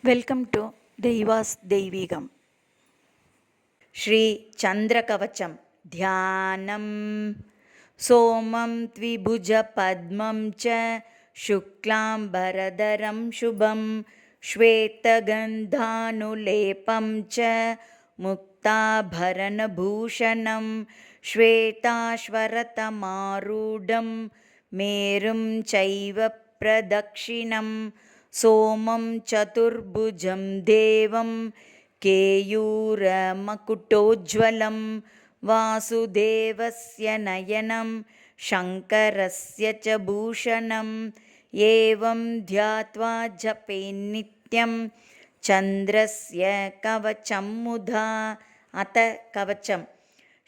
Welcome to దైవాస్ దైవీగం. శ్రీ చంద్రకవచం ధ్యానం. సోమం ద్విభుజ పద్మం చ శుక్లాంబరధరం శుభం శ్వేతగంధానులేపం చ ముక్తాభరణభూషణం శ్వేతాశ్వరతమారూఢం మేరుం చైవ ప్రదక్షిణం సోమం చతుర్భుజం దేవం కేయూరమకుటోజ్వలం వాసుదేవస్య నయనం శంకరస్య చ భూషణం ఏవం ధ్యాత్వా జపేన్నిత్యం చంద్రస్య కవచం ముదా. అత కవచం.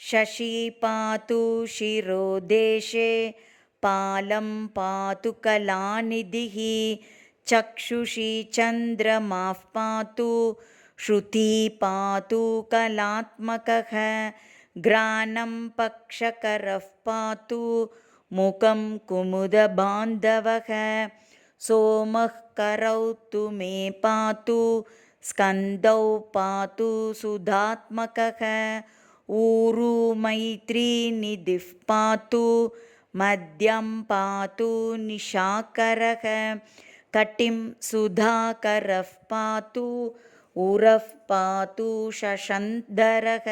శశీ పాతు శిరోదేశే పాలం పాతు కళానిధిః చక్షుషి చంద్రమాః పాతు శృతి పాతు కళాత్మకః గ్రాణం పక్షకరః పాతు ముఖం కుముదబాంధవః సోమః కరౌ తు మే పాతు స్కందౌ పాతు సుధాత్మకః ఊరు మైత్రీ నిధిః పాతు మద్యం పాతు నిశాకరః కటిం సుధాకరః పాతు ఉరః పాతు శశంధరః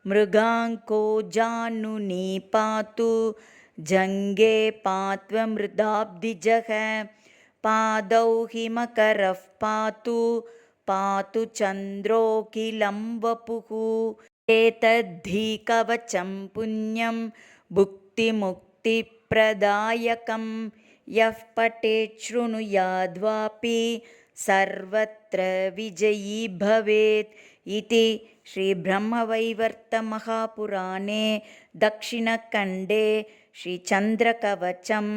మృగాంకో జానునీ పాతు జంఘే పాత్వమృదాబ్ధిజః పాదౌ హిమకరః పాతు పాతు చంద్రోకిలం వపుః. ఏతద్ధి కవచం పుణ్యం భుక్తిముక్తిప్రదాయకం యః పఠేత్ శృణుయాద్వాపి సర్వత్ర విజయీ భవేత్ ఇతి శ్రీ బ్రహ్మవైవర్త మహాపురాణే దక్షిణఖండే శ్రీ చంద్రకవచం.